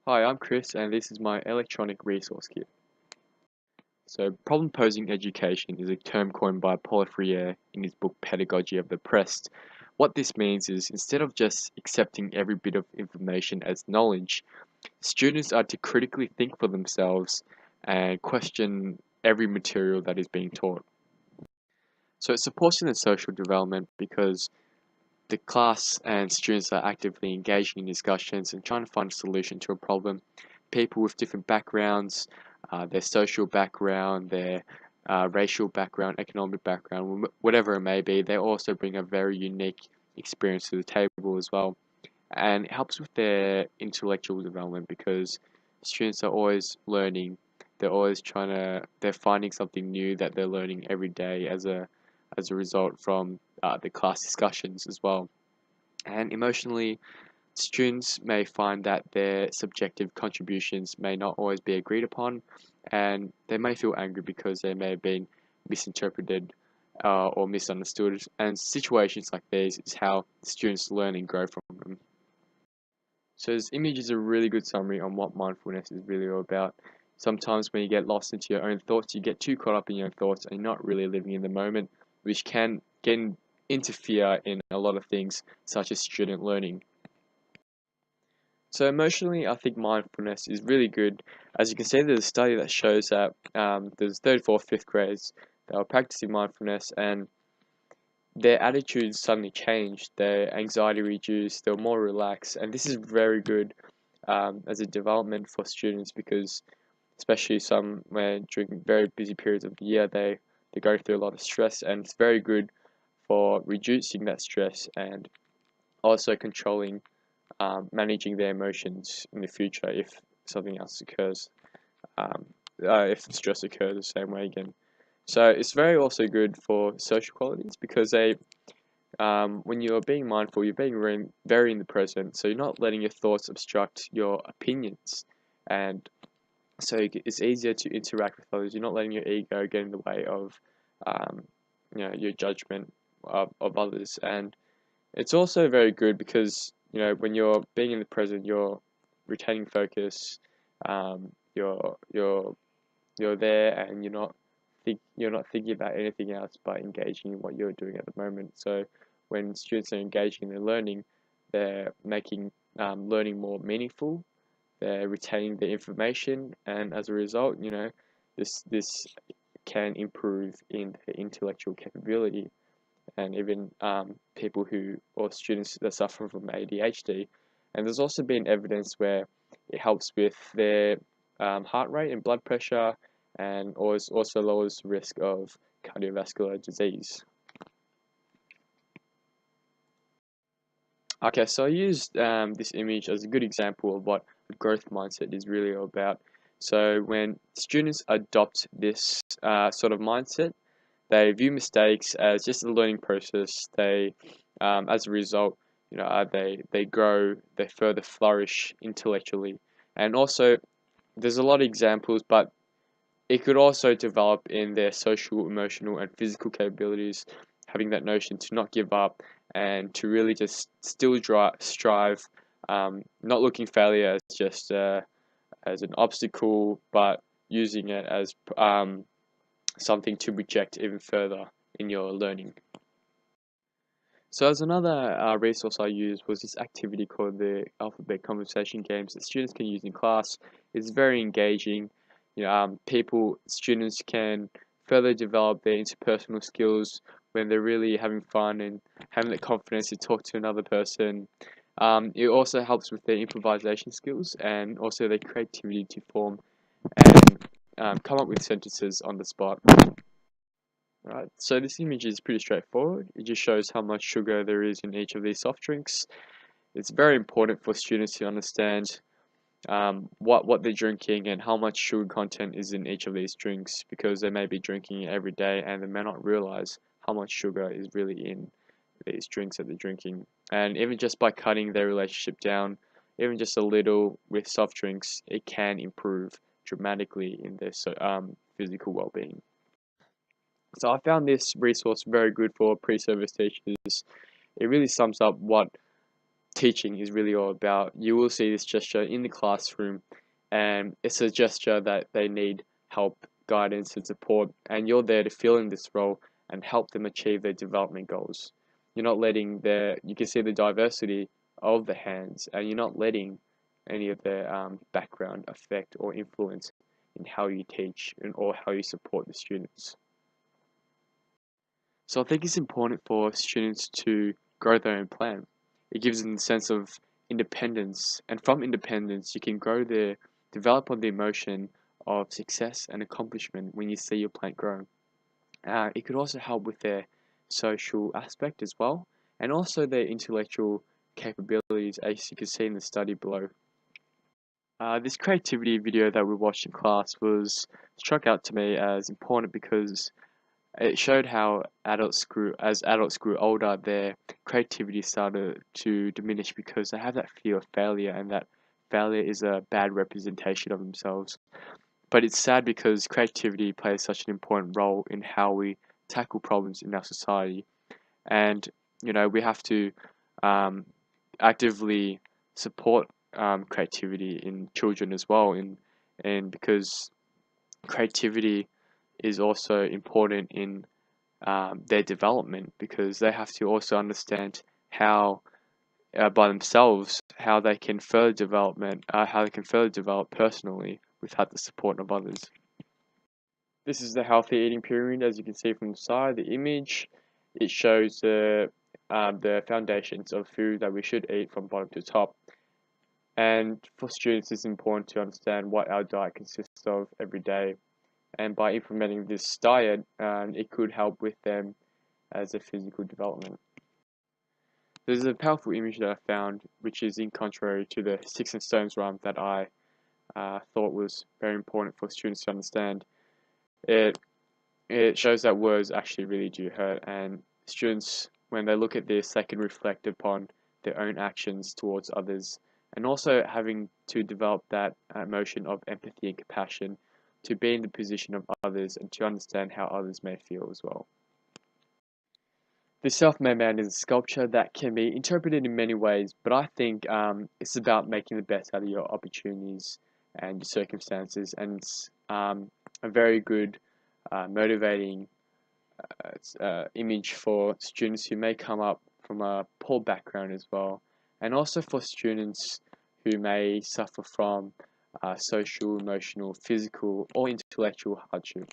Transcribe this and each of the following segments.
Hi, I'm Chris, and this is my electronic resource kit. So, problem posing education is a term coined by Paulo Freire in his book Pedagogy of the Oppressed. What this means is instead of just accepting every bit of information as knowledge, students are to critically think for themselves and question every material that is being taught. So, it supports in the social development because the class and students are actively engaging in discussions and trying to find a solution to a problem. People with different backgrounds, their social background, their racial background, economic background, whatever it may be, they also bring a very unique experience to the table as well. And it helps with their intellectual development because students are always learning. They're finding something new that they're learning every day as a result from the class discussions as well. And emotionally, students may find that their subjective contributions may not always be agreed upon, and they may feel angry because they may have been misinterpreted or misunderstood. And situations like these is how students learn and grow from them. So this image is a really good summary on what mindfulness is really all about. Sometimes when you get lost into your own thoughts, you get too caught up in your own thoughts and you're not really living in the moment, which can interfere in a lot of things, such as student learning. So emotionally, I think mindfulness is really good. As you can see, there's a study that shows that there's third, fourth, fifth grades that are practicing mindfulness and their attitudes suddenly changed, their anxiety reduced, they were more relaxed, and this is very good as a development for students because especially some when during very busy periods of the year they go through a lot of stress, and it's very good for reducing that stress and also controlling managing their emotions in the future if something else occurs, um, if stress occurs the same way again. So it's very also good for social qualities because when you're being mindful, you're being very in the present, so you're not letting your thoughts obstruct your opinions, and so it's easier to interact with others. You're not letting your ego get in the way of, um, your judgment of others, and it's also very good because when you're being in the present, you're retaining focus. You're there, and you're not thinking about anything else but engaging in what you're doing at the moment. So when students are engaging in their learning, they're making learning more meaningful. They're retaining the information, and as a result, this can improve in their intellectual capability. And even people who or students that suffer from ADHD. And there's also been evidence where it helps with their heart rate and blood pressure, and also lowers the risk of cardiovascular disease. Okay, so I used this image as a good example of what a growth mindset is really all about. So when students adopt this sort of mindset, they view mistakes as just a learning process. As a result, they grow, they further flourish intellectually, and also there's a lot of examples, but it could also develop in their social, emotional, and physical capabilities, having that notion to not give up and to really just still strive, not looking failure as just as an obstacle, but using it as something to project even further in your learning. So as another resource I used was this activity called the Alphabet Conversation Games that students can use in class. It's very engaging. Students can further develop their interpersonal skills when they're really having fun and having the confidence to talk to another person. It also helps with their improvisation skills and also their creativity to form and come up with sentences on the spot. Right, so this image is pretty straightforward. It just shows how much sugar there is in each of these soft drinks. It's very important for students to understand what they're drinking and how much sugar content is in each of these drinks because they may be drinking it every day and they may not realize how much sugar is really in these drinks that they're drinking. And even just by cutting their relationship down, even just a little with soft drinks, it can improve dramatically in their physical well-being. So I found this resource very good for pre-service teachers. It really sums up what teaching is really all about. You will see this gesture in the classroom, and it's a gesture that they need help, guidance, and support, and you're there to fill in this role and help them achieve their development goals. You're not letting you can see the diversity of the hands, and you're not letting any of their background affect or influence in how you teach or how you support the students. So I think it's important for students to grow their own plan. It gives them a sense of independence, and from independence, you can develop on the emotion of success and accomplishment when you see your plant grow. It could also help with their social aspect as well, and also their intellectual capabilities, as you can see in the study below. This creativity video that we watched in class was struck out to me as important because it showed how as adults grew older, their creativity started to diminish because they have that fear of failure, and that failure is a bad representation of themselves. But it's sad because creativity plays such an important role in how we tackle problems in our society, and we have to um, actively support creativity in children as well, and because creativity is also important in their development, because they have to also understand how by themselves how they can further develop personally without the support of others. This is the healthy eating pyramid, as you can see from the side. The image, it shows the foundations of food that we should eat from bottom to top. And for students, it's important to understand what our diet consists of every day. And by implementing this diet, it could help with them as a physical development. There's a powerful image that I found, which is in contrary to the sticks and stones rhyme that I thought was very important for students to understand. It shows that words actually really do hurt, and students, when they look at this, they can reflect upon their own actions towards others, and also having to develop that emotion of empathy and compassion to be in the position of others and to understand how others may feel as well. The self-made man is a sculpture that can be interpreted in many ways, but I think it's about making the best out of your opportunities and your circumstances, and it's a very good, motivating image for students who may come up from a poor background as well, and also for students who may suffer from social, emotional, physical, or intellectual hardship.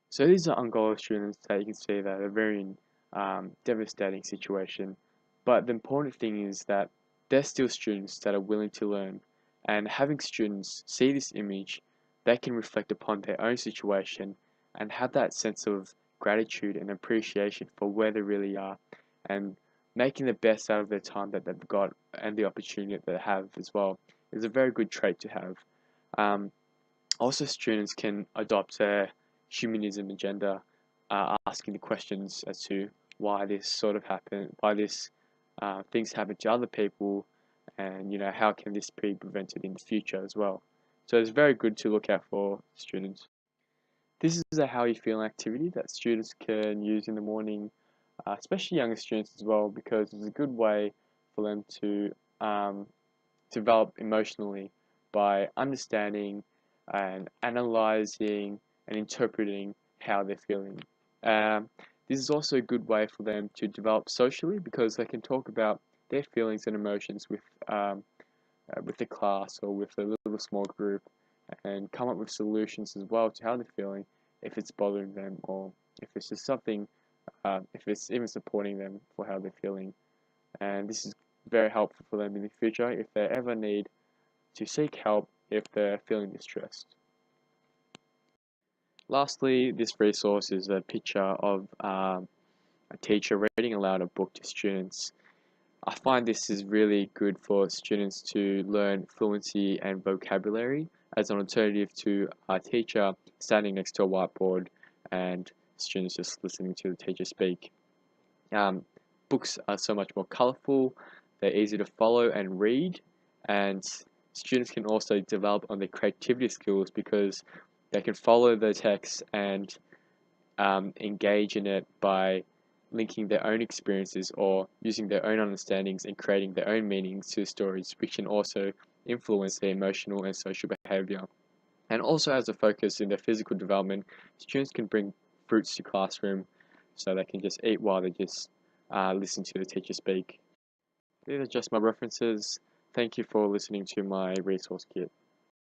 So these are Angola students that you can see that are very in devastating situation, but the important thing is that they're still students that are willing to learn, and having students see this image, they can reflect upon their own situation and have that sense of gratitude and appreciation for where they really are, and making the best out of their time that they've got and the opportunity that they have as well is a very good trait to have. Um, Also, students can adopt a humanism agenda, asking the questions as to why this sort of happened, why this things happen to other people, and how can this be prevented in the future as well. So it's very good to look out for students. This is a how you feel activity that students can use in the morning, especially younger students as well, because it's a good way for them to develop emotionally by understanding and analyzing and interpreting how they're feeling. Um, this is also a good way for them to develop socially, because they can talk about their feelings and emotions with the class or with a little small group, and come up with solutions as well to how they're feeling, if it's bothering them or if it's just something, if it's even supporting them for how they're feeling. And this is very helpful for them in the future if they ever need to seek help if they're feeling distressed. Lastly, this resource is a picture of a teacher reading aloud a book to students. I find this is really good for students to learn fluency and vocabulary as an alternative to a teacher standing next to a whiteboard and students just listening to the teacher speak. Um, Books are so much more colorful, they're easy to follow and read, and students can also develop on their creativity skills because they can follow the text and engage in it by linking their own experiences or using their own understandings and creating their own meanings to the stories, which can also influence their emotional and social behavior. And also as a focus in their physical development, students can bring fruits to classroom so they can just eat while they just listen to the teacher speak. These are just my references. Thank you for listening to my resource kit.